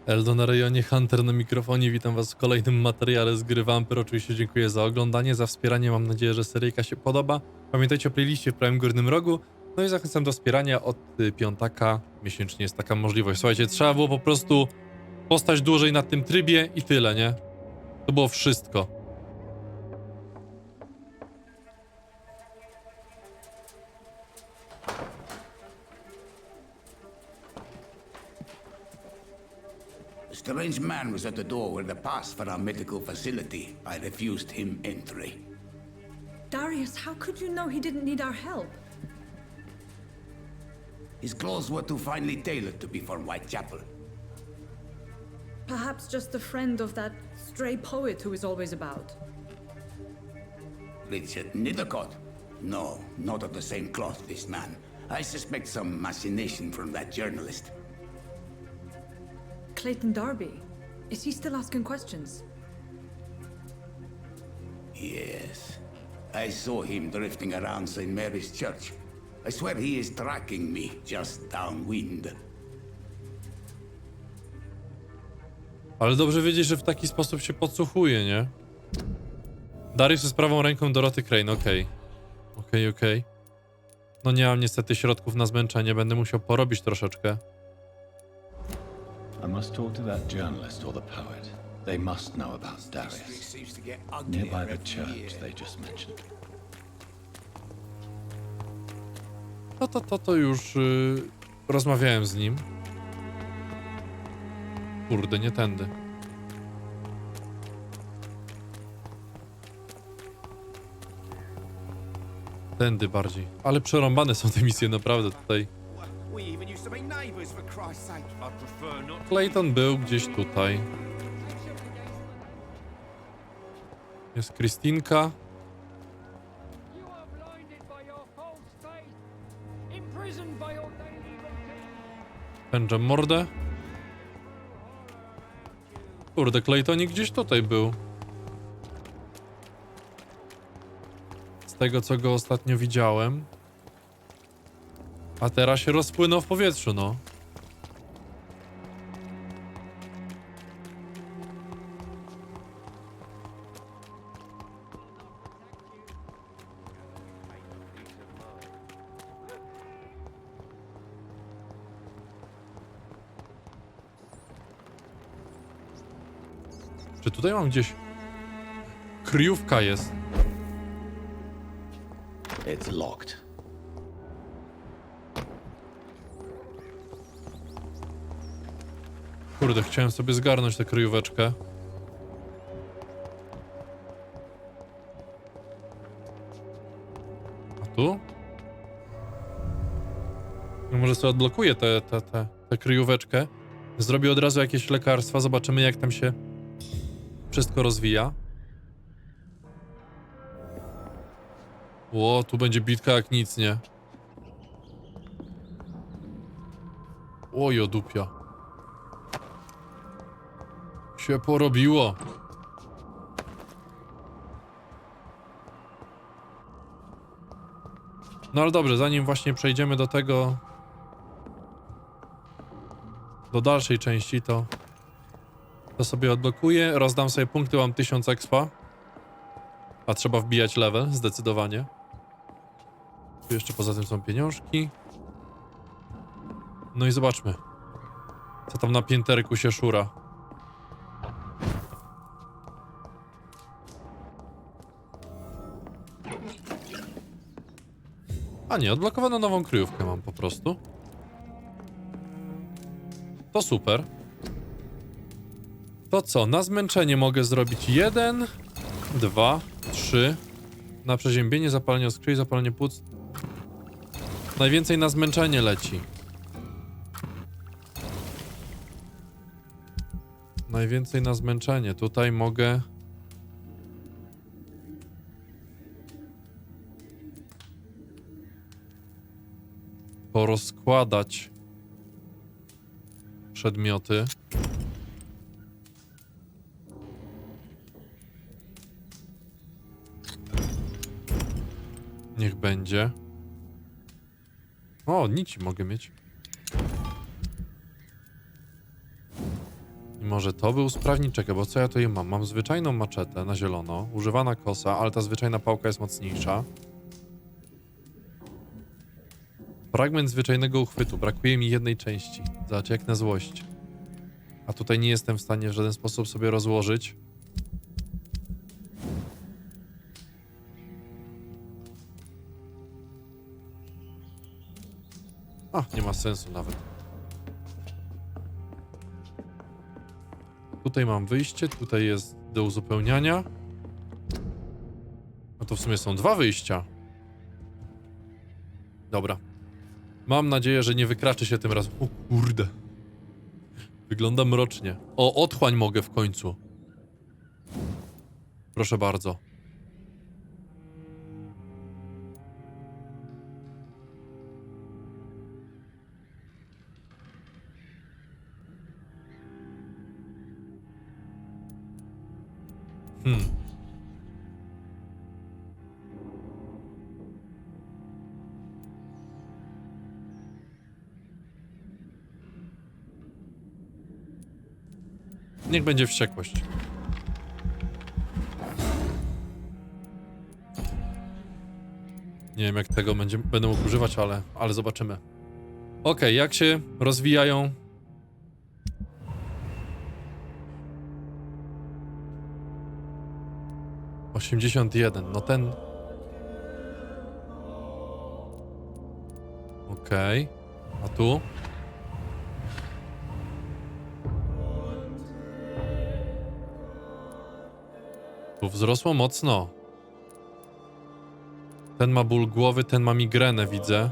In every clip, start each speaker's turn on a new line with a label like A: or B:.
A: Eldo na rejonie, Hunter na mikrofonie, witam was w kolejnym materiale z gry Vampyr. Oczywiście dziękuję za oglądanie, za wspieranie, mam nadzieję, że seryjka się podoba. Pamiętajcie o playliście w prawym górnym rogu, no i zachęcam do wspierania od piątaka, miesięcznie jest taka możliwość. Słuchajcie, trzeba było po prostu postać dłużej na tym trybie i tyle, nie? To było wszystko.
B: A strange man was at the door with a pass for our medical facility. I refused him entry.
C: Darius, how could you know he didn't need our help?
B: His clothes were too finely tailored to be from Whitechapel.
C: Perhaps just a friend of that stray poet who is always about.
B: Richard Nethercott? No, not of the same cloth, this man. I suspect some machination from that journalist.
C: Clayton Darby. Is he still asking questions?
B: Yes. I saw him drifting around St. Mary's Church. I swear he is tracking me just downwind.
A: Ale dobrze wiedzieć, że w taki sposób się podsłuchuje, nie? Darius jest prawą ręką Doroty Crane, okej. Okej. No nie mam niestety środków na zmęczenie, będę musiał porobić troszeczkę.
D: I must talk to that journalist or the poet. They must know about Darius. Nearby the church they just mentioned.
A: To już rozmawiałem z nim. Kurde, nie tędy. Tędy bardziej. Ale przerąbane są te misje, naprawdę tutaj. Clayton był gdzieś tutaj. Jest Kristinka. Pędzę mordę. Kurde, Claytonik gdzieś tutaj był. Z tego, co go ostatnio widziałem. A teraz się rozpłynął w powietrzu, no. Czy tutaj mam gdzieś... Kryjówka jest.
D: It's locked.
A: Kurde, chciałem sobie zgarnąć tę kryjóweczkę. A tu? No może sobie odblokuję tę kryjóweczkę. Zrobię od razu jakieś lekarstwa, zobaczymy jak tam się wszystko rozwija. Ło, tu będzie bitka jak nic, nie? Oj, dupia. Się porobiło. No ale dobrze, zanim właśnie przejdziemy do tego... do dalszej części, to sobie odblokuję. Rozdam sobie punkty, mam 1000 expa. A trzeba wbijać level, zdecydowanie. Tu jeszcze poza tym są pieniążki. No i zobaczmy, co tam na pięterku się szura. A nie, odblokowano nową kryjówkę mam po prostu. To super. To co, na zmęczenie mogę zrobić 1, 2, 3. Na przeziębienie, zapalenie oskrwi, zapalenie płuc. Najwięcej na zmęczenie leci. Najwięcej na zmęczenie. Tutaj mogę... porozkładać przedmioty. Niech będzie. O, nici mogę mieć. może to był sprawniczek, bo co ja tutaj mam? Mam zwyczajną maczetę na zielono, używana kosa, ale ta zwyczajna pałka jest mocniejsza. Fragment zwyczajnego uchwytu. Brakuje mi jednej części. Zobacz, jak na złość. A tutaj nie jestem w stanie w żaden sposób sobie rozłożyć. A, nie ma sensu nawet. Tutaj mam wyjście, tutaj jest do uzupełniania. No to w sumie są dwa wyjścia. Dobra. Mam nadzieję, że nie wykraczy się tym razem. O kurde. Wygląda mrocznie. O, otchłań mogę w końcu. Proszę bardzo. Niech będzie wściekłość. Nie wiem, jak tego będę mógł używać, ale zobaczymy. Okej, jak się rozwijają... ...81, no ten... Okej. A tu? Tu wzrosło mocno. Ten ma ból głowy, ten ma migrenę, widzę.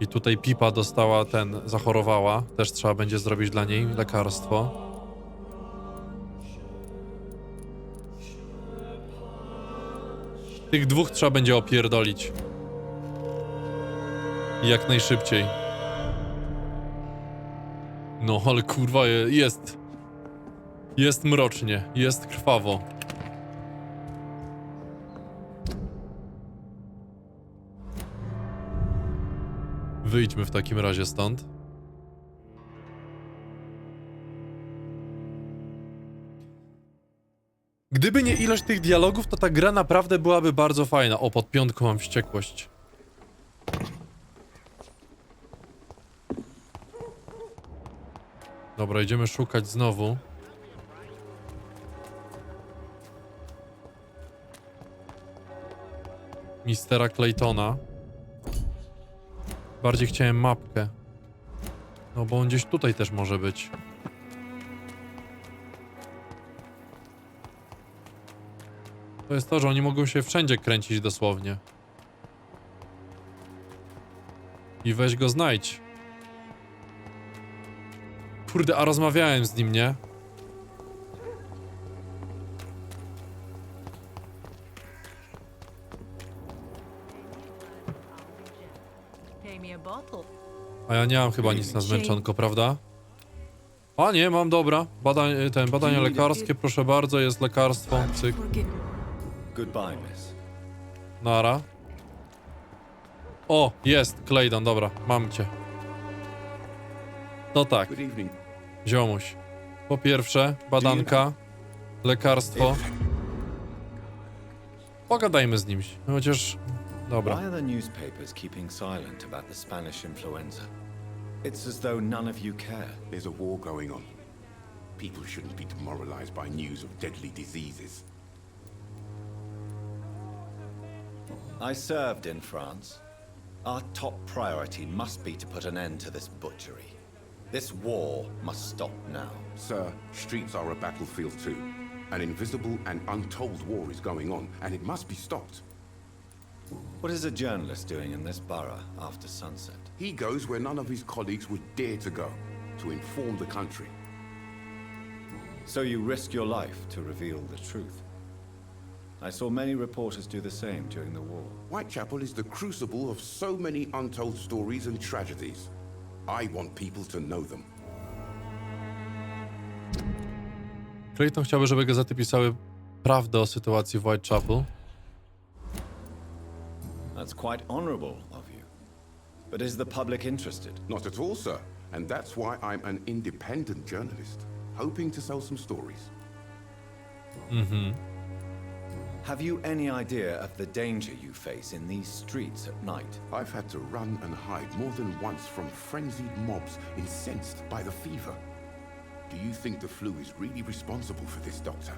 A: I tutaj Pipa dostała, zachorowała. Też trzeba będzie zrobić dla niej lekarstwo. Tych dwóch trzeba będzie opierdolić. I jak najszybciej. No, ale kurwa, jest. Jest mrocznie, jest krwawo. Wyjdźmy w takim razie stąd. Gdyby nie ilość tych dialogów, to ta gra naprawdę byłaby bardzo fajna. O, pod piątką mam wściekłość. Dobra, idziemy szukać znowu. Mistera Claytona. Bardziej chciałem mapkę. No bo on gdzieś tutaj też może być. To jest to, że oni mogą się wszędzie kręcić dosłownie. I weź go znajdź. Kurde, a rozmawiałem z nim, nie? A ja nie mam chyba nic na zmęczonko, prawda? A nie, mam, dobra. Badania lekarskie, proszę bardzo, jest lekarstwo. Cyk.
D: Goodbye, miss.
A: Nara. O, jest, Claydon, dobra, mam cię. No tak,
E: Good evening.
A: ziomuś. Po pierwsze, badanka, lekarstwo. Pogadajmy z nim, chociaż... Dobra.
D: Why are the newspapers keeping silent about the Spanish influenza? It's as though none of you care.
E: There's a war going on. People shouldn't be demoralized by news of deadly diseases.
D: I served in France. Our top priority must be to put an end to this butchery. This war must stop now.
E: Sir, streets are a battlefield too. An invisible and untold war is going on, and it must be stopped.
D: What is a journalist doing in this borough after sunset?
E: He goes where none of his colleagues would dare to go, to inform the country.
D: So you risk your life to reveal the truth. I saw many reporters do the same during the war.
E: Whitechapel is the crucible of so many untold stories and tragedies. I want people to know them.
A: Clayton chciałby, żeby gazety pisały prawdę o sytuacji w Whitechapel.
D: That's quite honorable of you. But is the public interested?
E: Not at all, sir. And that's why I'm an independent journalist. hoping to sell some stories.
D: Have you any idea of the danger you face in these streets at night?
E: I've had to run and hide more than once from frenzied mobs incensed by the fever. Do you think the flu is really responsible for this, Doctor?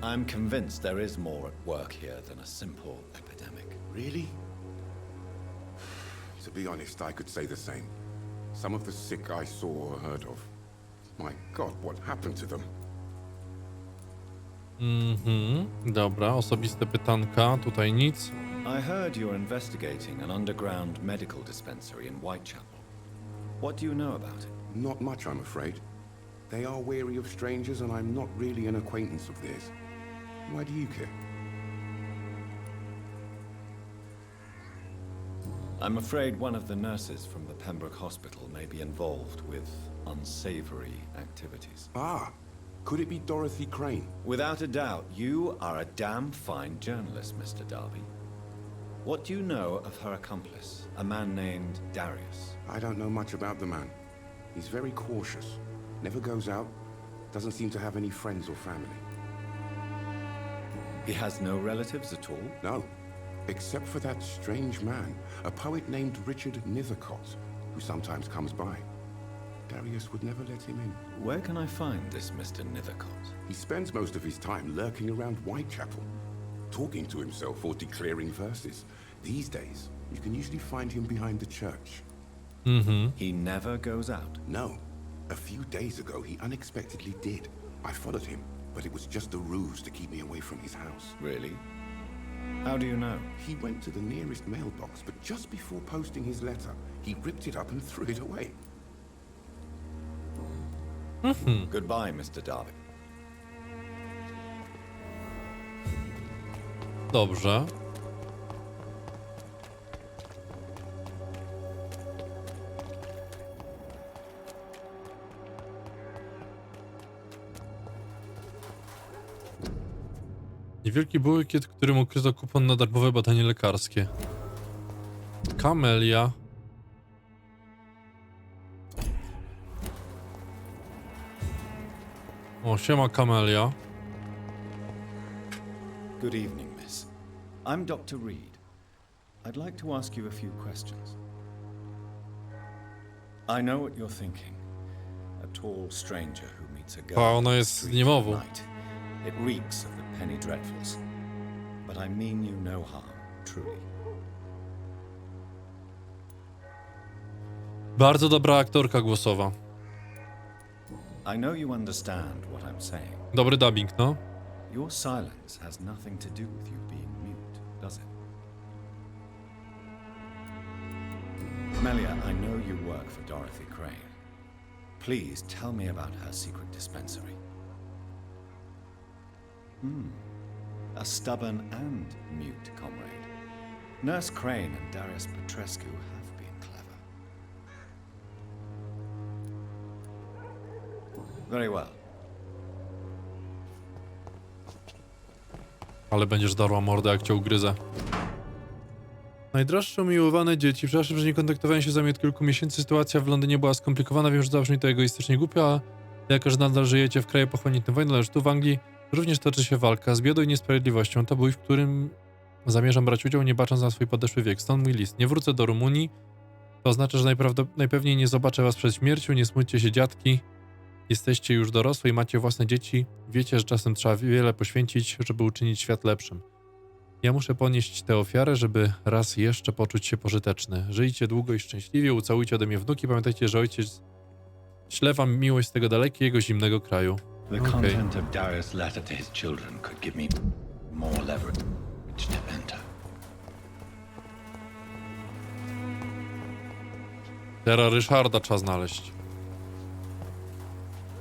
D: I'm convinced there is more at work here than a simple epidemic.
E: Really? To be honest, I could say the same. Some of the sick I saw or heard of. My God, what happened to them?
A: Dobra, osobiste pytanka, tutaj nic.
D: I heard you're investigating an underground medical dispensary in Whitechapel. What do you know about it?
E: Not much, I'm afraid. They are wary of strangers, and I'm not really an acquaintance of theirs. Why do you care?
D: I'm afraid one of the nurses from the Pembroke Hospital may be involved with unsavory activities.
E: Ah, could it be Dorothy Crane?
D: Without a doubt, you are a damn fine journalist, Mr. Darby. What do you know of her accomplice, a man named Darius?
E: I don't know much about the man. He's very cautious. Never goes out. Doesn't seem to have any friends or family.
D: He has no relatives at all?
E: No. Except for that strange man, a poet named Richard Nethercott, who sometimes comes by. Darius would never let him in.
D: Where can I find this Mr. Nethercott?
E: He spends most of his time lurking around Whitechapel, talking to himself or declaring verses. These days, you can usually find him behind the church.
D: He never goes out?
E: No. A few days ago, he unexpectedly did. I followed him, but it was just a ruse to keep me away from his house.
D: Really? How do you know?
E: He went to the nearest mailbox, but just before posting his letter, he ripped it up and threw it away.
D: Goodbye, Mr. Darby.
A: Dobrze. Niewielki bukiet, którym ukryto kupon na darmowe badanie lekarskie. Kamelia. O, siema Kamelia.
D: Good evening, miss. I'm Dr. Reed. I'd like to ask you a few questions. I know what you're thinking. A tall stranger who meets a girl
A: A ona
D: on the
A: jest
D: street
A: niemową.
D: at night. It reeks of the penny dreadfuls. But I mean you no harm, truly.
A: Bardzo dobra aktorka głosowa.
D: I know you understand what I'm saying.
A: Dobry dubbing, no.
D: Your silence has nothing to do with you being mute, does it? Melia, I know you work for Dorothy Crane. Please tell me about her secret dispensary. A stubborn and mute comrade. Nurse Crane and Darius Petrescu have been clever. Very well.
A: Ale będziesz darła mordę, jak cię ugryzę. Najdroższe umiłowane dzieci. Przepraszam, że nie kontaktowałem się z wami od kilku miesięcy. Sytuacja w Londynie była skomplikowana. Wiem, że zabrzmi to egoistycznie głupio, ale jako, że nadal żyjecie w kraju pochłoniętym wojną, lecz tu w Anglii również toczy się walka z biedą i niesprawiedliwością. To bój, w którym zamierzam brać udział, nie bacząc na swój podeszły wiek. Stąd mój list. Nie wrócę do Rumunii. To oznacza, że najpewniej nie zobaczę was przed śmiercią. Nie smućcie się, dziadki. Jesteście już dorosłe i macie własne dzieci. Wiecie, że czasem trzeba wiele poświęcić, żeby uczynić świat lepszym. Ja muszę ponieść tę ofiarę, żeby raz jeszcze poczuć się pożyteczny. Żyjcie długo i szczęśliwie, ucałujcie ode mnie wnuki. Pamiętajcie, że ojciec śle wam miłość z tego dalekiego, zimnego kraju.
F: The content of Darius' letter to his children could give me more leverage to enter.
A: Teraz Ryszarda trzeba znaleźć.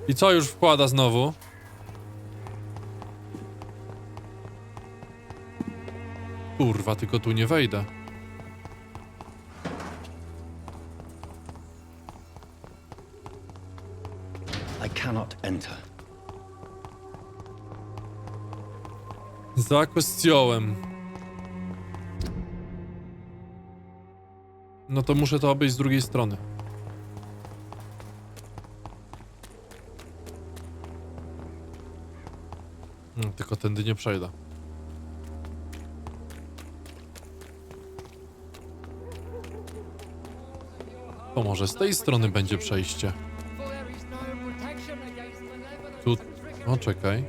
A: I co już wkłada znowu? Kurwa, tylko tu nie wejdę.
F: I cannot enter.
A: Za kościołem. No to muszę to obejść z drugiej strony. Tylko tędy nie przejdę. To może z tej strony będzie przejście. Tu... O, czekaj.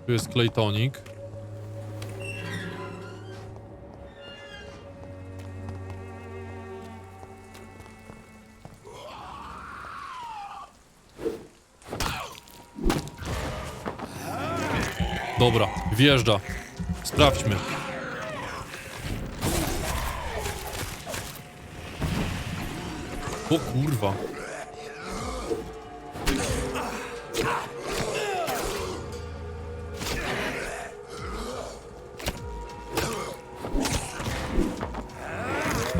A: Tu jest klejtonik. Dobra, wjeżdża. Sprawdźmy. O kurwa.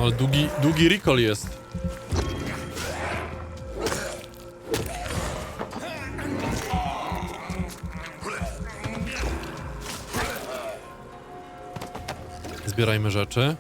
A: Ale długi recall jest. Zbierajmy rzeczy.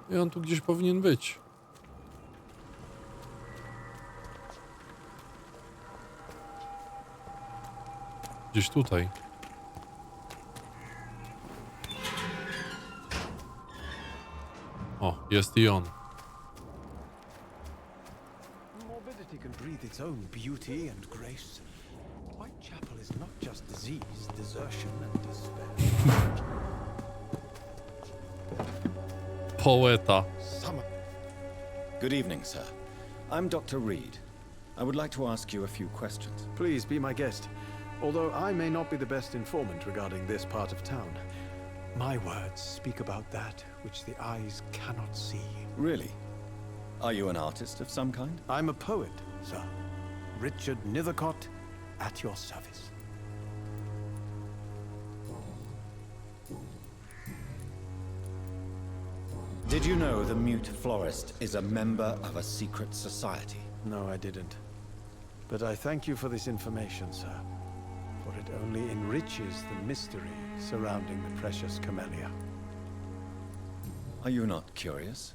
A: I on tu gdzieś powinien być. Gdzieś tutaj. O, jest i on.
G: Morbidity can breathe its own beauty and grace. Whitechapel is not just disease, desertion and despair.
A: Poeta.
D: Good evening, sir. I'm Dr. Reed. I would like to ask you a few questions.
G: Please be my guest. Although I may not be the best informant regarding this part of town, my words speak about that which the eyes cannot see.
D: Really? Are you an artist of some kind?
G: I'm a poet, sir. Richard Nethercott, at your service.
D: Did you know the mute florist is a member of a secret society?
G: No, I didn't. But I thank you for this information, sir. For it only enriches the mystery surrounding the precious camellia.
D: Are you not curious?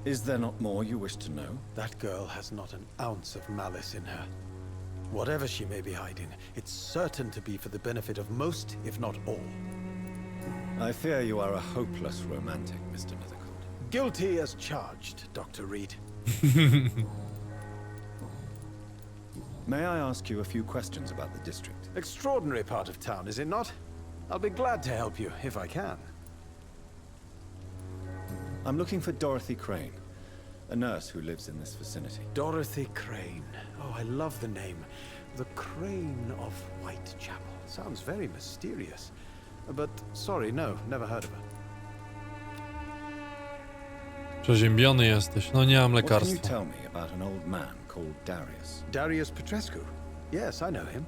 D: Is there not more you wish to know?
G: That girl has not an ounce of malice in her. Whatever she may be hiding, it's certain to be for the benefit of most, if not all.
D: I fear you are a hopeless romantic, Mr. Nethercourt.
G: Guilty as charged, Dr. Reed.
D: May I ask you a few questions about the district?
G: Extraordinary part of town, is it not? I'll be glad to help you, if I can.
D: I'm looking for Dorothy Crane, a nurse who lives in this vicinity.
G: Dorothy Crane. Oh, I love the name. The Crane of Whitechapel. Sounds very mysterious. But, sorry, no, never heard of her.
A: Przeziębiony jesteś. No nie mam
D: What can you
A: lekarstwa.
D: tell me about an old man called Darius?
G: Darius Petrescu. Yes, I know him.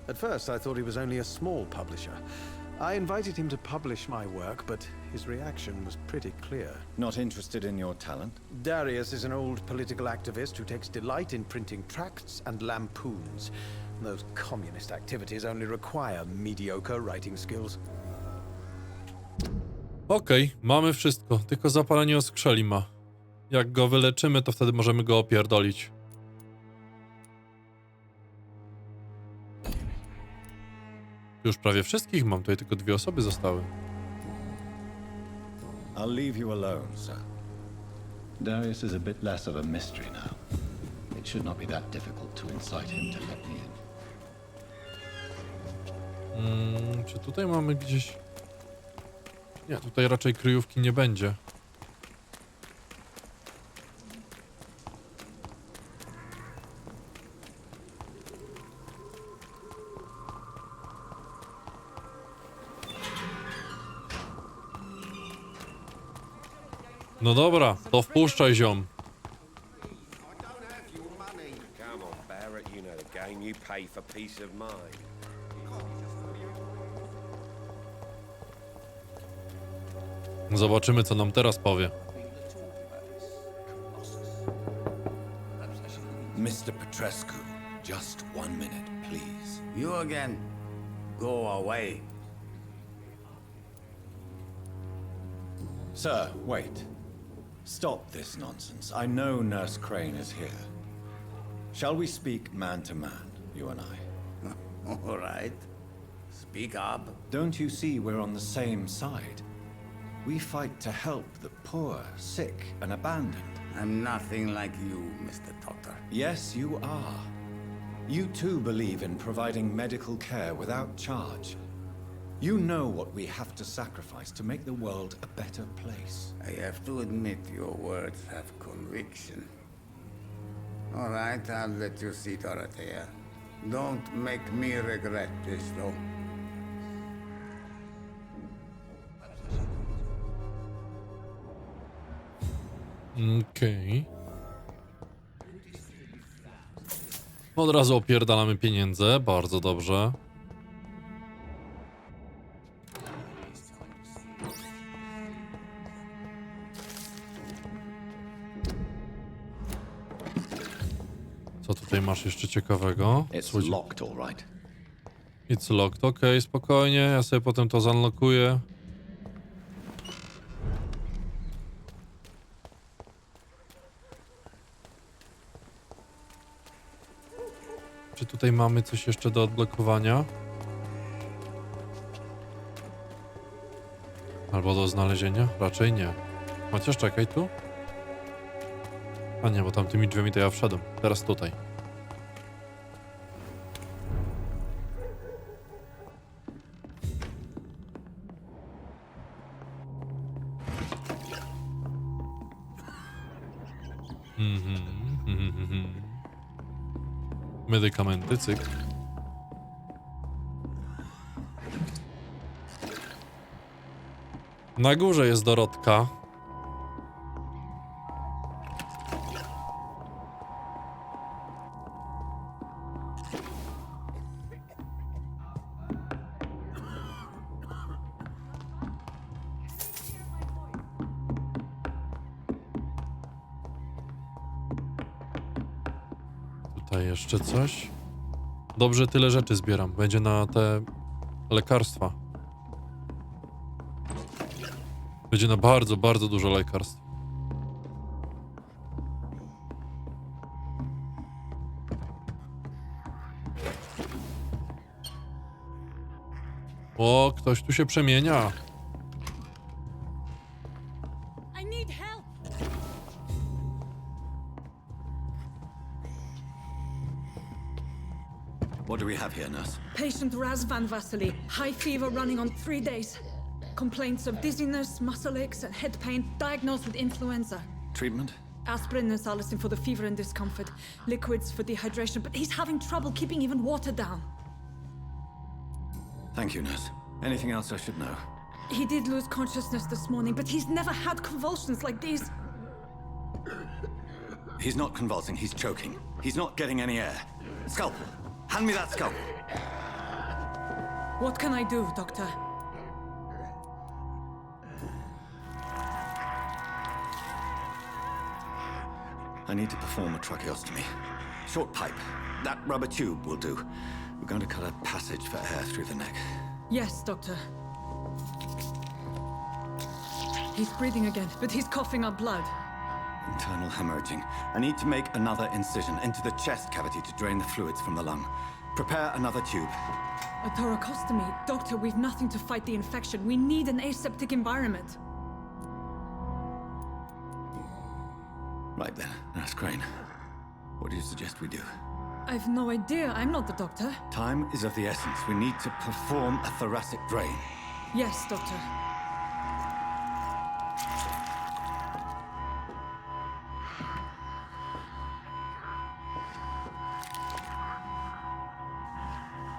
G: At first, I thought he was only a small publisher. I invited him to publish my work, but his reaction was pretty clear.
D: Not interested in your talent?
G: Darius is an old political activist who takes delight in printing tracts and lampoons. Those communist activities only require mediocre writing skills.
A: Okej, mamy wszystko, tylko zapalenie oskrzeli ma. Jak go wyleczymy, to wtedy możemy go opierdolić. Już prawie wszystkich mam, tutaj tylko 2 osoby zostały.
D: I'll leave you alone, sir.
F: Darius is a bit less of a mystery now. It should not be that difficult to incite him to let me in.
A: Czy tutaj mamy gdzieś... Nie, tutaj raczej kryjówki nie będzie. No dobra, to wpuszczaj, ziom.
H: Come on, Barrett, you know the game. You pay for peace of mind.
A: Zobaczymy, co nam teraz powie.
D: Mr. Petrescu, just 1 minute, please.
B: You again? Go away.
D: Sir, wait. Stop this nonsense. I know Nurse Crane is here. Shall we speak man to man, you and I?
B: All right. Speak up.
D: Don't you see we're on the same side? We fight to help the poor, sick, and abandoned.
B: I'm nothing like you, Mr. Doctor.
D: Yes, you are. You too believe in providing medical care without charge. You know what we have to sacrifice to make the world a better place.
B: I have to admit your words have conviction. All right, I'll let you see Dorothea. Don't make me regret this, though.
A: Okej. Od razu opierdalamy pieniądze, bardzo dobrze. Co tutaj masz jeszcze ciekawego?
F: It's locked, all right.
A: It's locked, okej, spokojnie, ja sobie potem to zanlokuję. Czy tutaj mamy coś jeszcze do odblokowania? Albo do znalezienia? Raczej nie. Chociaż czekaj tu. A nie, bo tamtymi drzwiami to ja wszedłem. Teraz tutaj. Medykamenty, cyk. Na górze jest Dorotka. Tutaj jeszcze coś. Dobrze, tyle rzeczy zbieram. Będzie na te lekarstwa. Będzie na bardzo, bardzo dużo lekarstw. O, ktoś tu się przemienia.
C: I need help.
D: What do we have here, nurse?
C: Patient Raz Van Vasily. High fever running on 3 days. Complaints of dizziness, muscle aches, and head pain. Diagnosed with influenza.
D: Treatment?
C: Aspirin and salicin for the fever and discomfort. Liquids for dehydration, but he's having trouble keeping even water down.
D: Thank you, nurse. Anything else I should know?
C: He did lose consciousness this morning, but he's never had convulsions like these.
D: He's not convulsing, he's choking. He's not getting any air. Scalpel! Hand me that scalpel!
C: What can I do, Doctor?
D: I need to perform a tracheostomy. Short pipe. That rubber tube will do. We're going to cut a passage for air through the neck.
C: Yes, Doctor. He's breathing again, but he's coughing up blood.
D: Internal hemorrhaging. I need to make another incision into the chest cavity to drain the fluids from the lung. Prepare another tube.
C: A thoracostomy? Doctor, we've nothing to fight the infection. We need an aseptic environment.
D: Right then, Nurse Crane. What do you suggest we do?
C: I've no idea. I'm not the doctor.
D: Time is of the essence. We need to perform a thoracic drain.
C: Yes, Doctor.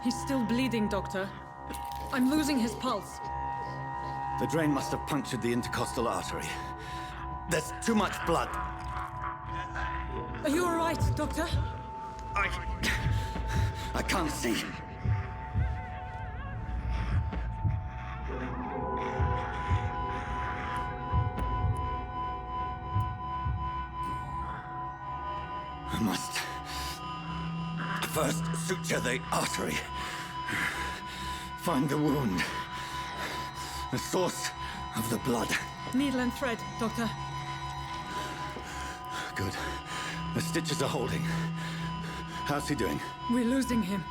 C: He's still bleeding, Doctor. I'm losing his pulse.
D: The drain must have punctured the intercostal artery. There's too much blood.
C: Are you all right, Doctor?
D: I can't see. I must first suture the artery. Find the wound. The source of the blood.
C: Needle and thread, Doctor.
D: Good. The stitches are holding. How's he doing?
C: We're losing him.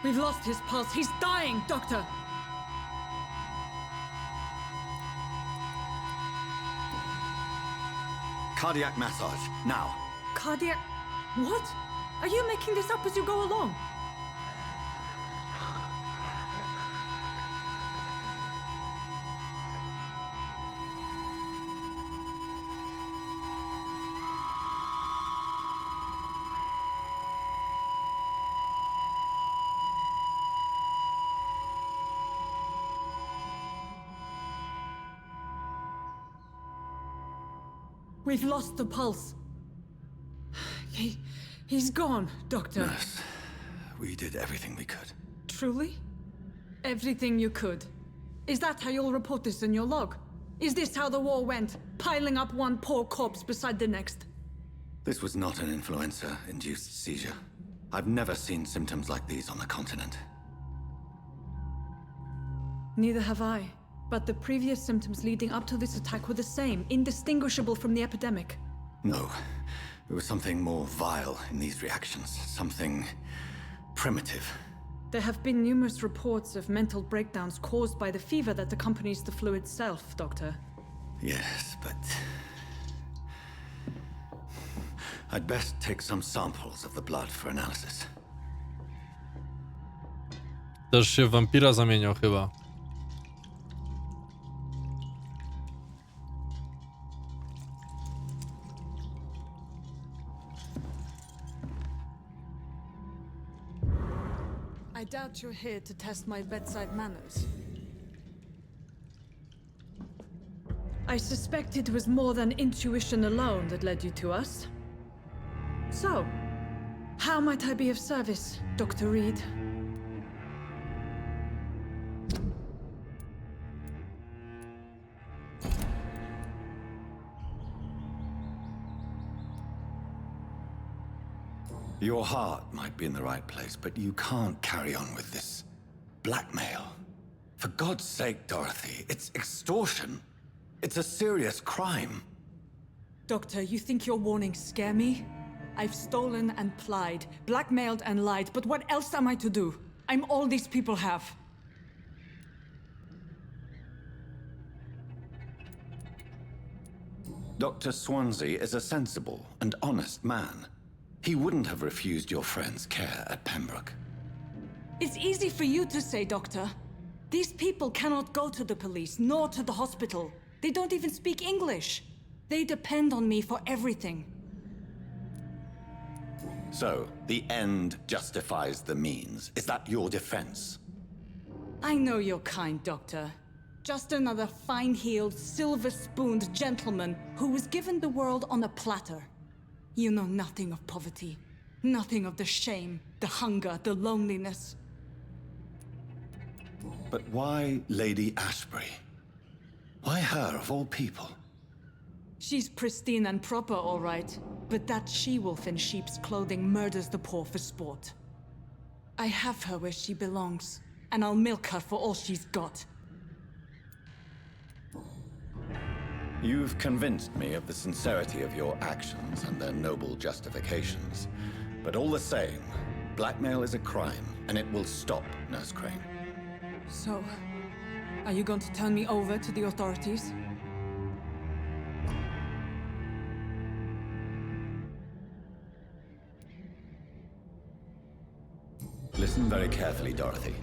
C: We've lost his pulse. He's dying, Doctor.
D: Cardiac massage, now.
C: Cardiac... What? Are you making this up as you go along? We've lost the pulse. He's gone, Doctor.
D: Nurse, we did everything we could.
C: Truly? Everything you could. Is that how you'll report this in your log? Is this how the war went? Piling up one poor corpse beside the next?
D: This was not an influenza-induced seizure. I've never seen symptoms like these on the continent.
C: Neither have I. But the previous symptoms leading up to this attack were the same, indistinguishable from the epidemic.
D: No. There was something more vile in these reactions. Something primitive.
C: There have been numerous reports of mental breakdowns caused by the fever that accompanies the flu itself, Doctor.
D: Yes, but... I'd best take some samples of the blood for analysis.
A: Też się w wampira zamieniał chyba.
C: I doubt you're here to test my bedside manners. I suspect it was more than intuition alone that led you to us. So, how might I be of service, Dr. Reed?
D: Your heart might be in the right place, but you can't carry on with this blackmail. For God's sake, Dorothy, it's extortion. It's a serious crime.
C: Doctor, you think your warnings scare me? I've stolen and plied, blackmailed and lied, but what else am I to do? I'm all these people have.
D: Dr. Swansea is a sensible and honest man. He wouldn't have refused your friend's care at Pembroke.
C: It's easy for you to say, Doctor. These people cannot go to the police, nor to the hospital. They don't even speak English. They depend on me for everything.
D: So, the end justifies the means. Is that your defense?
C: I know you're kind, Doctor. Just another fine-heeled, silver-spooned gentleman who was given the world on a platter. You know nothing of poverty, nothing of the shame, the hunger, the loneliness.
D: But why Lady Ashbury? Why her, of all people?
C: She's pristine and proper, all right. But that she-wolf in sheep's clothing murders the poor for sport. I have her where she belongs, and I'll milk her for all she's got.
D: You've convinced me of the sincerity of your actions and their noble justifications. But all the same, blackmail is a crime, and it will stop, Nurse Crane.
C: So, are you going to turn me over to the authorities?
D: Listen very carefully, Dorothy.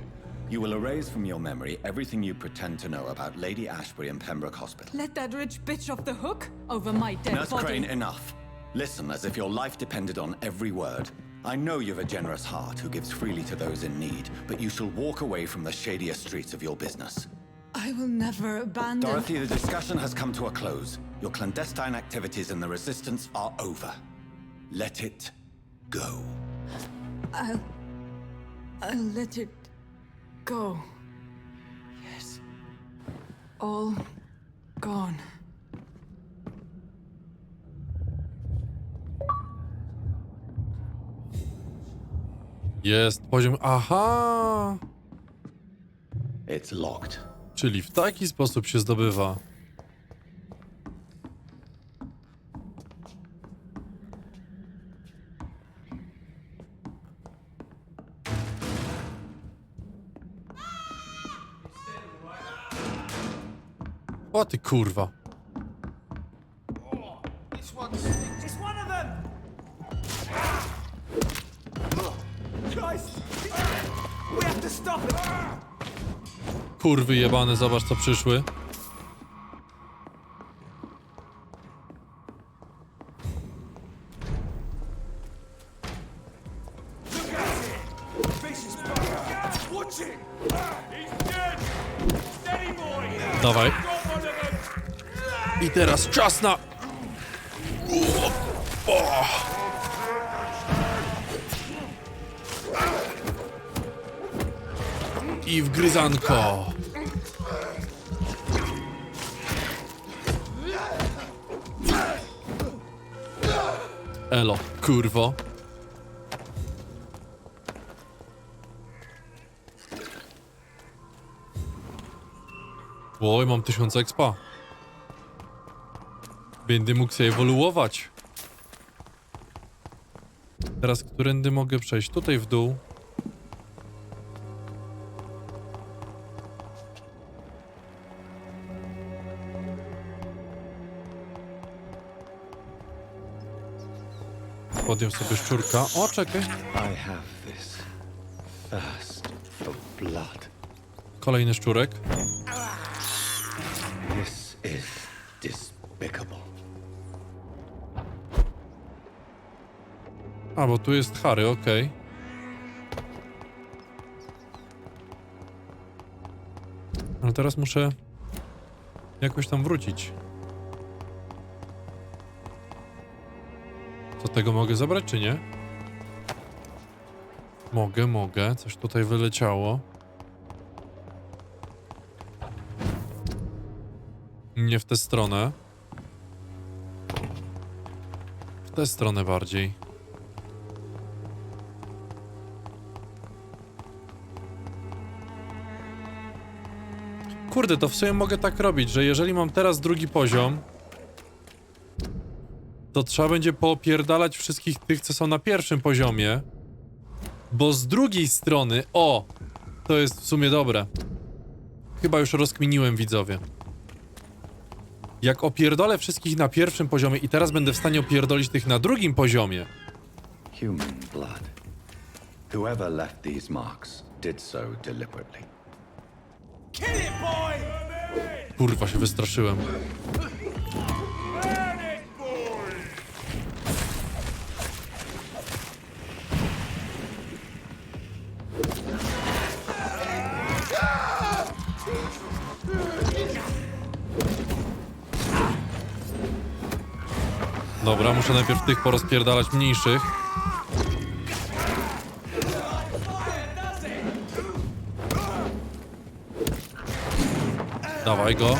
D: You will erase from your memory everything you pretend to know about Lady Ashbury and Pembroke Hospital.
C: Let that rich bitch off the hook over my dead
D: Nurse
C: body.
D: Crane, enough. Listen as if your life depended on every word. I know you've a generous heart who gives freely to those in need, but you shall walk away from the shadier streets of your business.
C: I will never abandon...
D: Dorothy, the discussion has come to a close. Your clandestine activities in the Resistance are over. Let it go.
C: I'll let it go. Yes. All gone.
A: Jest poziom... Aha!
F: It's locked.
A: Czyli w taki sposób się zdobywa. O ty kurwa.
H: It's one of them! Christ! We have to stop it!
A: Kurwy jebane, zobacz co przyszły.
H: Watch it! He's dead! Steady boy!
A: Dawaj.
H: Got one of them!
A: I teraz czas na... I wgryzanko. Elo, kurwo. Oj, mam 1000 expa. Będę mógł się ewoluować. Teraz którędy mogę przejść? Tutaj w dół. Podjął sobie szczurka. O, czekaj.
F: I have this thirst for blood.
A: Kolejny szczurek.
F: This is despicable.
A: A, bo tu jest Harry, okej. Ale teraz muszę jakoś tam wrócić. Co, tego mogę zabrać, czy nie? Mogę. Coś tutaj wyleciało. Nie w tę stronę. W tę stronę bardziej. Kurde, to w sumie mogę tak robić, że jeżeli mam teraz drugi poziom, to trzeba będzie poopierdalać wszystkich tych, co są na pierwszym poziomie, bo z drugiej strony, o, to jest w sumie dobre. Chyba już rozkminiłem, widzowie. Jak opierdolę wszystkich na pierwszym poziomie i teraz będę w stanie opierdolić tych na drugim poziomie.
F: Human blood. Whoever left these marks did so deliberately.
H: Kill it, boy!
A: Kurwa, się wystraszyłem.
H: Burn it, boy!
A: Dobra, muszę najpierw tych porozpierdalać mniejszych. Dawaj go.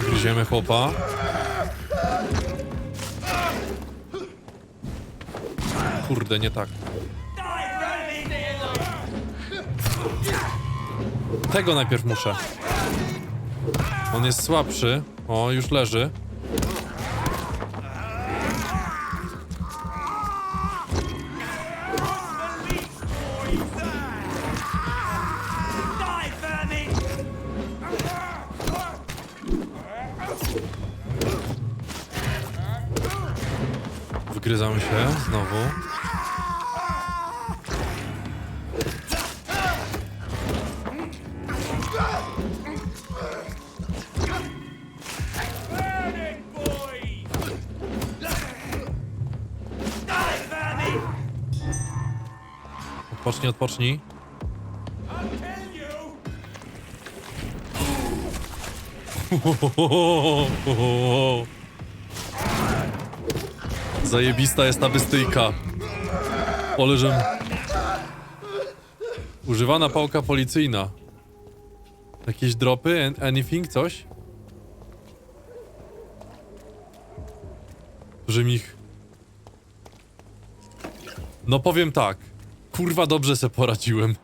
A: Gryziemy chłopa. Kurde, nie tak. Tego najpierw muszę. On jest słabszy. O, już leży. Wgryzamy się znowu. Odpocznij, odpocznij. Zajebista jest ta bystyjka. Ole, że... Używana pałka policyjna. Jakieś dropy? Anything? Coś? Że mi... No powiem tak. Kurwa, dobrze se poradziłem.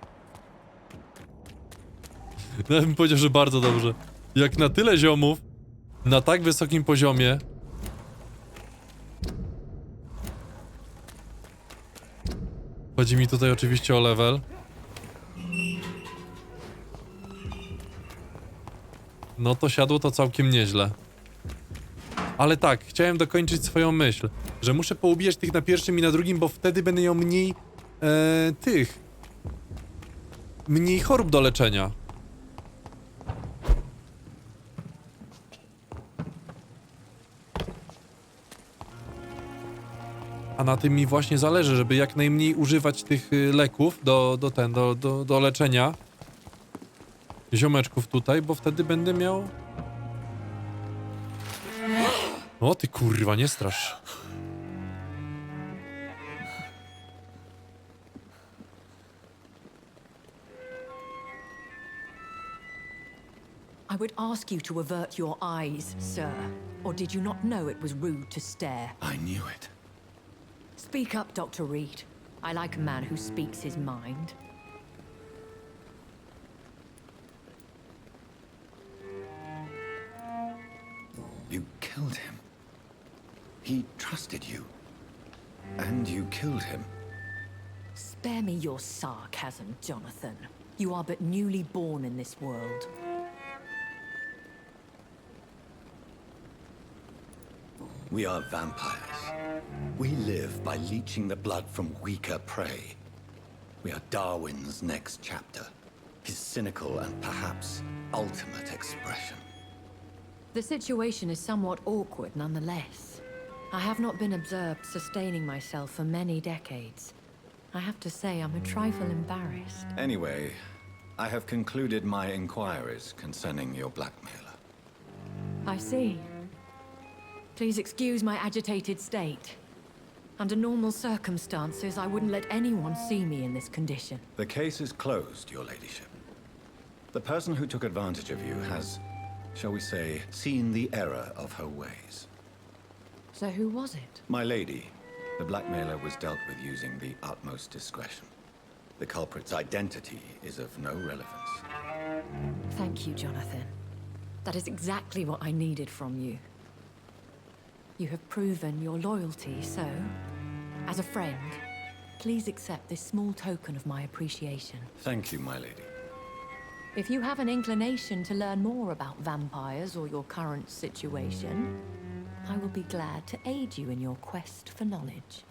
A: Ja bym powiedział, że bardzo dobrze. Jak na tyle ziomów, na tak wysokim poziomie... Chodzi mi tutaj oczywiście o level. No to siadło to całkiem nieźle. Ale tak, chciałem dokończyć swoją myśl, że muszę poubijać tych na pierwszym i na drugim, bo wtedy będę miał mniej mniej chorób do leczenia. A na tym mi właśnie zależy, żeby jak najmniej używać tych leków do leczenia ziomeczków tutaj, bo wtedy będę miał... O ty kurwa, nie strasz.
I: I would ask you to avert your eyes, sir. Or did you not know it was rude to stare?
D: I knew it.
I: Speak up, Dr. Reed. I like a man who speaks his mind.
D: You killed him. He trusted you. And you killed him.
I: Spare me your sarcasm, Jonathan. You are but newly born in this world.
D: We are vampires. We live by leeching the blood from weaker prey. We are Darwin's next chapter. His cynical and perhaps ultimate expression.
I: The situation is somewhat awkward nonetheless. I have not been observed sustaining myself for many decades. I have to say I'm a trifle embarrassed.
D: Anyway, I have concluded my inquiries concerning your blackmailer.
I: I see. Please excuse my agitated state. Under normal circumstances, I wouldn't let anyone see me in this condition.
D: The case is closed, your ladyship. The person who took advantage of you has, shall we say, seen the error of her ways.
I: So who was it?
D: My lady, the blackmailer was dealt with using the utmost discretion. The culprit's identity is of no relevance.
I: Thank you, Jonathan. That is exactly what I needed from you. You have proven your loyalty, so, as a friend, please accept this small token of my appreciation.
D: Thank you, my lady.
I: If you have an inclination to learn more about vampires or your current situation, I will be glad to aid you in your quest for knowledge.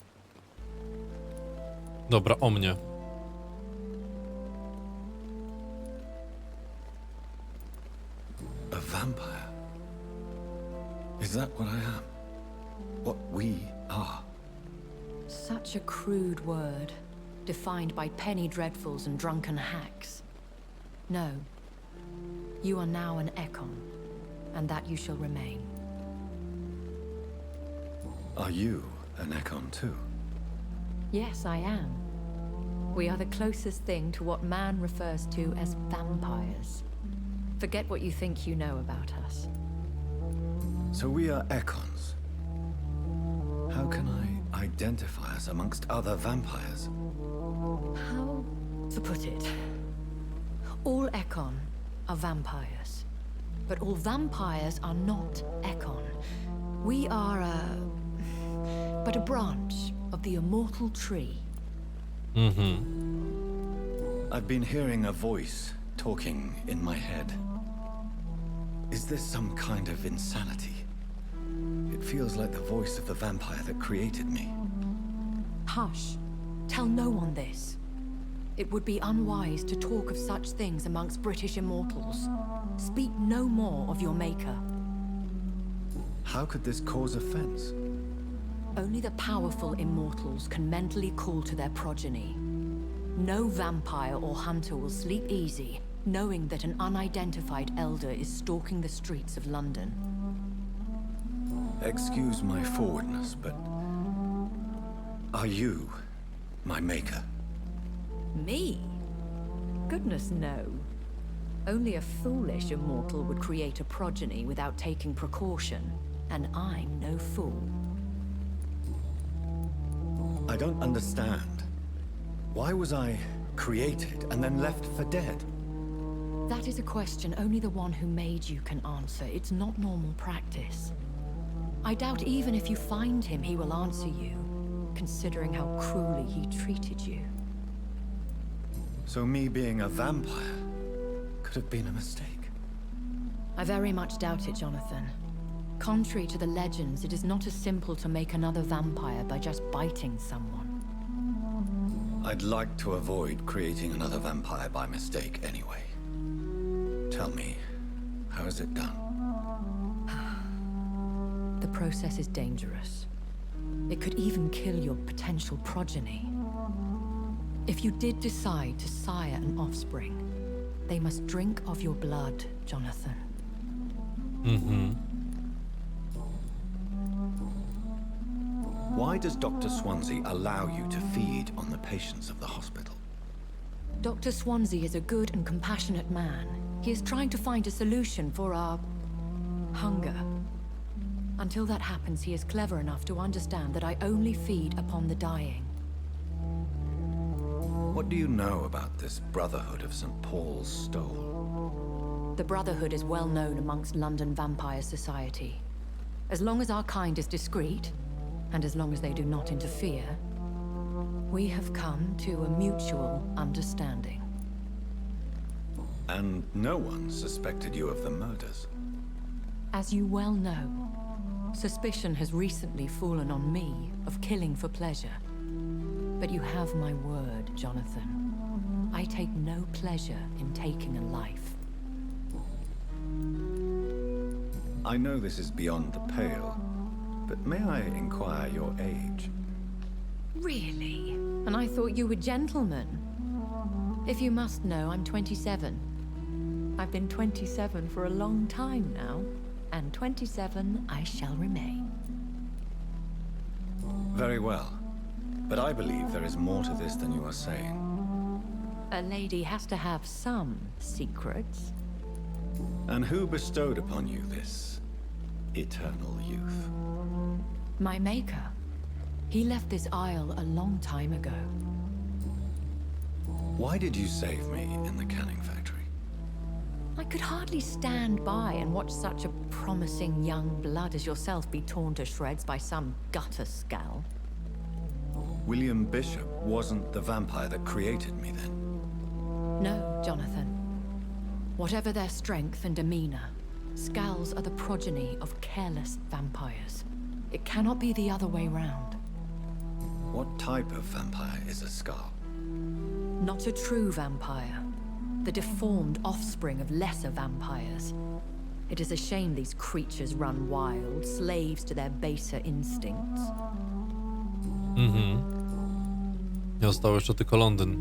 A: Dobra, o mnie.
D: A vampire? Is that what I am? What we are?
I: Such a crude word, defined by penny dreadfuls and drunken hacks. No. You are now an Ekon, and that you shall remain.
D: Are you an Ekon too?
I: Yes, I am. We are the closest thing to what man refers to as vampires. Forget what you think you know about us.
D: So we are Ekons. How can I identify us amongst other vampires?
I: How to put it? All Ekon are vampires. But all vampires are not Ekon. We are but a branch of the immortal tree.
D: I've been hearing a voice talking in my head. Is this some kind of insanity? It feels like the voice of the vampire that created me.
I: Hush. Tell no one this. It would be unwise to talk of such things amongst British immortals. Speak no more of your maker.
D: How could this cause offense?
I: Only the powerful immortals can mentally call to their progeny. No vampire or hunter will sleep easy knowing that an unidentified elder is stalking the streets of London.
D: Excuse my forwardness, but are you my maker?
I: Me? Goodness, no. Only a foolish immortal would create a progeny without taking precaution, and I'm no fool.
D: I don't understand. Why was I created and then left for dead?
I: That is a question only the one who made you can answer. It's not normal practice. I doubt even if you find him, he will answer you, considering how cruelly he treated you.
D: So me being a vampire could have been a mistake.
I: I very much doubt it, Jonathan. Contrary to the legends, it is not as simple to make another vampire by just biting someone.
D: I'd like to avoid creating another vampire by mistake anyway. Tell me, how is it done?
I: The process is dangerous. It could even kill your potential progeny. If you did decide to sire an offspring, they must drink of your blood, Jonathan.
D: Why does Dr. Swansea allow you to feed on the patients of the hospital?
I: Dr. Swansea is a good and compassionate man. He is trying to find a solution for our hunger. Until that happens, he is clever enough to understand that I only feed upon the dying.
D: What do you know about this Brotherhood of St. Paul's Stole?
I: The Brotherhood is well known amongst London Vampire Society. As long as our kind is discreet, and as long as they do not interfere, we have come to a mutual understanding.
D: And no one suspected you of the murders?
I: As you well know, suspicion has recently fallen on me of killing for pleasure. But you have my word, Jonathan. I take no pleasure in taking a life.
D: I know this is beyond the pale, but may I inquire your age?
I: Really? And I thought you were gentlemen. If you must know, I'm 27. I've been 27 for a long time now, and 27 I shall remain.
D: Very well. But I believe there is more to this than you are saying.
I: A lady has to have some secrets.
D: And who bestowed upon you this eternal youth?
I: My maker. He left this isle a long time ago.
D: Why did you save me in the canning factory?
I: I could hardly stand by and watch such a promising young blood as yourself be torn to shreds by some gutter scowl.
D: William Bishop wasn't the vampire that created me then?
I: No, Jonathan. Whatever their strength and demeanor, Scowls are the progeny of careless vampires. It cannot be the other way round.
D: What type of vampire is a Scowl?
I: Not a true vampire. The deformed offspring of lesser vampires. It is a shame these creatures run wild, slaves to their baser instincts.
A: Nie zostało jeszcze tylko Londyn.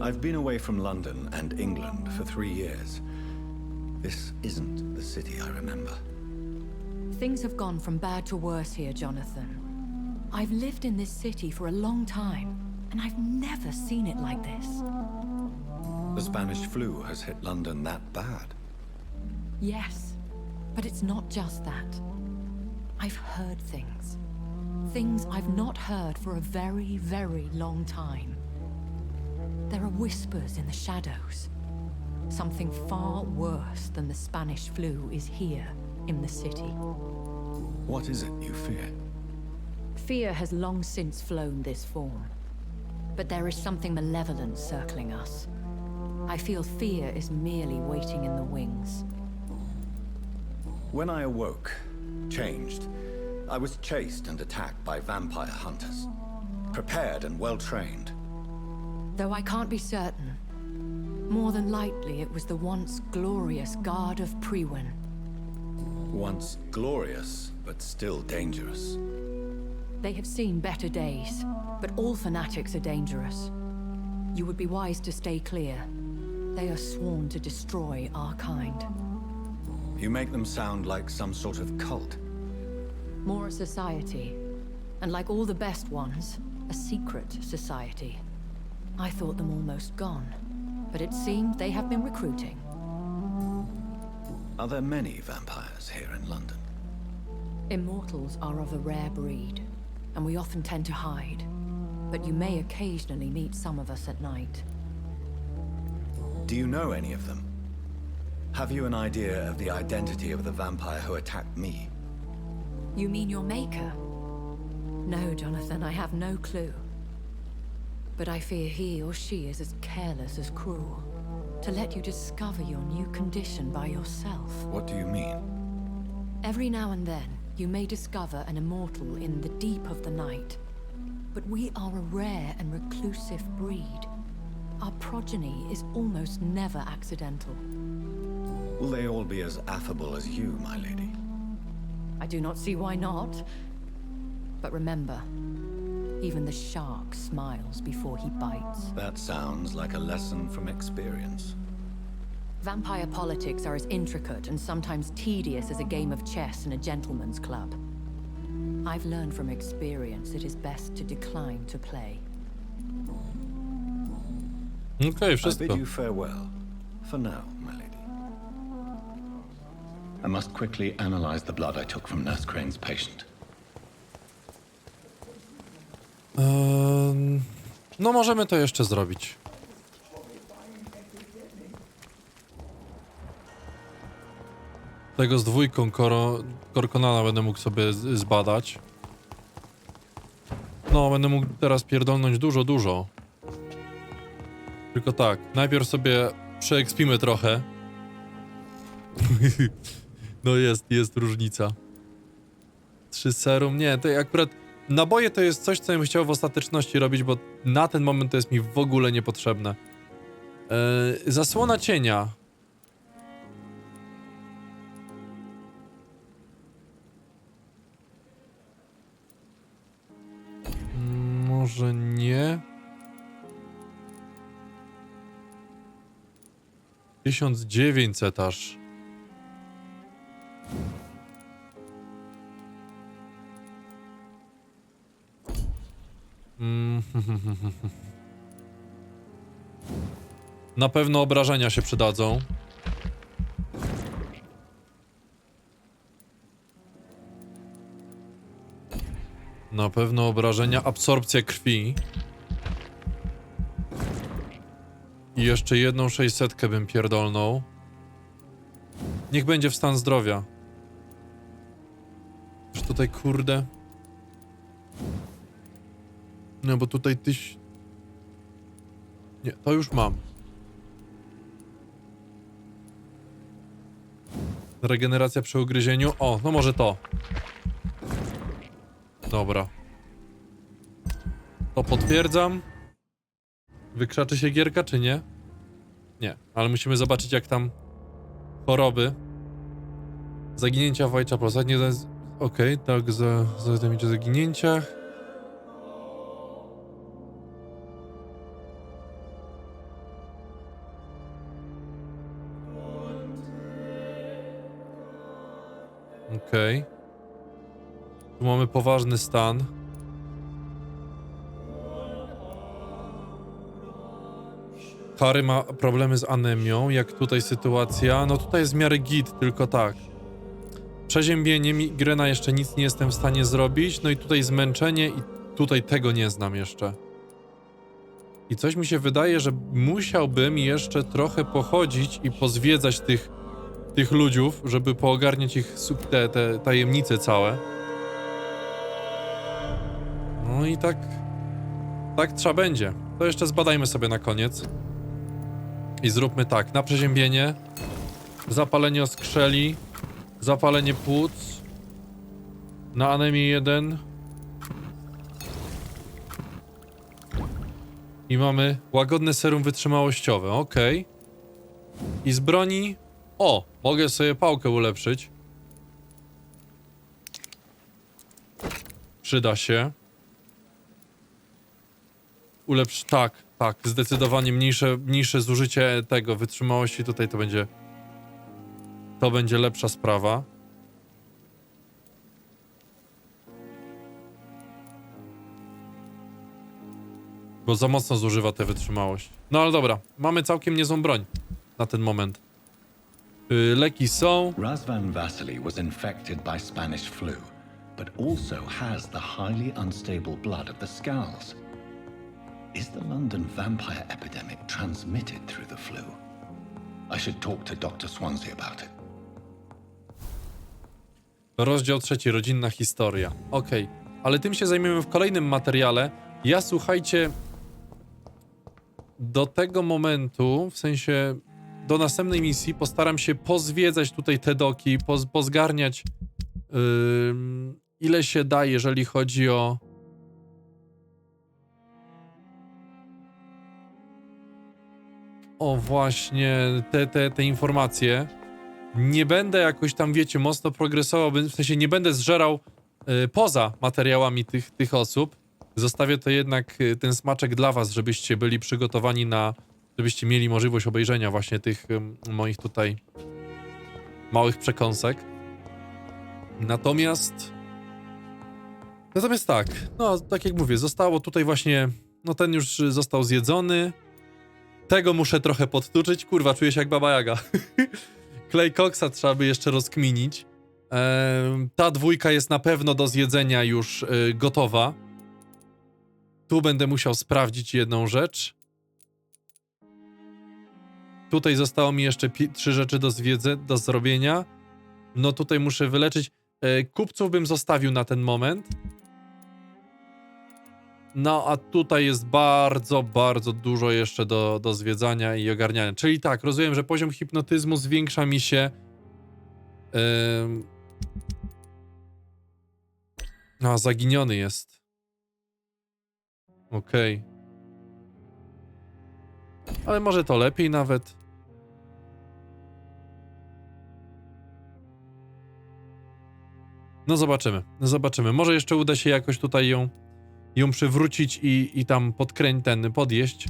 D: I've been away from London and England for 3 years. This isn't the city I remember.
I: Things have gone from bad to worse here, Jonathan. I've lived in this city for a long time, and I've never seen it like this.
D: The Spanish flu has hit London that bad.
I: Yes, but it's not just that. I've heard things. Things I've not heard for a very, very long time. There are whispers in the shadows. Something far worse than the Spanish flu is here in the city.
D: What is it you fear?
I: Fear has long since flown this form. But there is something malevolent circling us. I feel fear is merely waiting in the wings.
D: When I awoke, changed, I was chased and attacked by vampire hunters. Prepared and well-trained.
I: Though I can't be certain, more than likely it was the once glorious Guard of Priwen.
D: Once glorious, but still dangerous.
I: They have seen better days, but all fanatics are dangerous. You would be wise to stay clear. They are sworn to destroy our kind.
D: You make them sound like some sort of cult.
I: More a society, and like all the best ones, a secret society. I thought them almost gone, but it seemed they have been recruiting.
D: Are there many vampires here in London?
I: Immortals are of a rare breed, and we often tend to hide. But you may occasionally meet some of us at night.
D: Do you know any of them? Have you an idea of the identity of the vampire who attacked me?
I: You mean your maker? No, Jonathan, I have no clue. But I fear he or she is as careless as cruel. To let you discover your new condition by yourself.
D: What do you mean?
I: Every now and then, you may discover an immortal in the deep of the night. But we are a rare and reclusive breed. Our progeny is almost never accidental.
D: Will they all be as affable as you, my lady?
I: I do not see why not. But remember, even the shark smiles before he bites.
D: That sounds like a lesson from experience.
I: Vampire politics are as intricate and sometimes tedious as a game of chess in a gentleman's club. I've learned from experience it is best to decline to play.
A: Okej,
D: I
A: wszystko.
D: bid you farewell. For now, my lady.
F: I must quickly analyze the blood I took from Nurse Crane's patient.
A: No możemy to jeszcze zrobić. Tego z dwójką Korkonana będę mógł sobie zbadać. No, będę mógł teraz pierdolnąć dużo. Tylko tak, najpierw sobie przeekspimy trochę. No jest różnica. 3 serum, nie, to akurat naboje to jest coś, co bym chciał w ostateczności robić, bo na ten moment to jest mi w ogóle niepotrzebne. Zasłona cienia. Może nie. 1900 aż. Na pewno obrażenia się przydadzą. Na pewno obrażenia, absorpcja krwi. I jeszcze jedną 600 bym pierdolnął. Niech będzie w stan zdrowia. Już tutaj kurde. No bo tutaj Nie, to już mam. Regeneracja przy ugryzieniu. O, no może to. Dobra. To potwierdzam. Wykrzaczy się gierka, czy nie? Nie, ale musimy zobaczyć jak tam choroby. Zaginięcia w Whitechapel. Ostatnie okej, tak, za zaginięciach. Okej. Tu mamy poważny stan. Harry ma problemy z anemią. Jak tutaj sytuacja? No tutaj jest w miarę git, tylko tak. Przeziębienie, migrena jeszcze nic nie jestem w stanie zrobić. No i tutaj zmęczenie i tutaj tego nie znam jeszcze. I coś mi się wydaje, że musiałbym jeszcze trochę pochodzić i pozwiedzać tych ludziów, żeby poogarniać ich te tajemnice całe. No i tak trzeba będzie. To jeszcze zbadajmy sobie na koniec. I zróbmy tak, na przeziębienie, zapalenie oskrzeli, zapalenie płuc, na anemię 1. I mamy łagodne serum wytrzymałościowe, okej. I z broni... O, mogę sobie pałkę ulepszyć. Przyda się. Tak, tak, zdecydowanie mniejsze zużycie tego, wytrzymałości tutaj to będzie lepsza sprawa. Bo za mocno zużywa tę wytrzymałość. No ale dobra, mamy całkiem niezłą broń na ten moment. Leki są.
F: Razvan Vasily was infected by Spanish flu, but also has the highly unstable blood of the Skulls. Is the London vampire epidemic transmitted through the flu? I should talk to Dr. Swansea about it.
A: Rozdział 3. Rodzinna historia. Okej, ale tym się zajmiemy w kolejnym materiale. Ja, słuchajcie, do tego momentu, w sensie do następnej misji postaram się pozwiedzać tutaj te doki, pozgarniać ile się da, jeżeli chodzi o właśnie te informacje. Nie będę jakoś tam, wiecie, mocno progresował, w sensie nie będę zżerał poza materiałami tych osób. Zostawię to jednak ten smaczek dla was, żebyście byli przygotowani żebyście mieli możliwość obejrzenia właśnie tych moich tutaj małych przekąsek. Natomiast tak, no tak jak mówię, zostało tutaj właśnie, no ten już został zjedzony. Tego muszę trochę podtuczyć, kurwa, czuję się jak Baba Jaga. Clay Coxa trzeba by jeszcze rozkminić. Ta dwójka jest na pewno do zjedzenia już gotowa. Tu będę musiał sprawdzić jedną rzecz. Tutaj zostało mi jeszcze 3 rzeczy do zrobienia. No tutaj muszę wyleczyć. Kupców bym zostawił na ten moment. No a tutaj jest bardzo, bardzo dużo jeszcze do zwiedzania i ogarniania. Czyli tak, rozumiem, że poziom hipnotyzmu zwiększa mi się... A, zaginiony jest. Okej. Ale może to lepiej nawet. No zobaczymy, zobaczymy. Może jeszcze uda się jakoś tutaj ją przywrócić i tam podjeść.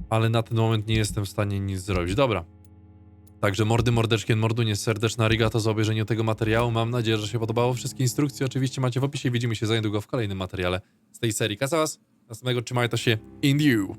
A: Ale na ten moment nie jestem w stanie nic zrobić. Dobra. Także mordy, mordeczki, mordunie, serdeczna arigato za obejrzenie tego materiału. Mam nadzieję, że się podobało. Wszystkie instrukcje oczywiście macie w opisie. Widzimy się za niedługo w kolejnym materiale z tej serii. Kasawas. Następnego trzymaj to się. In you.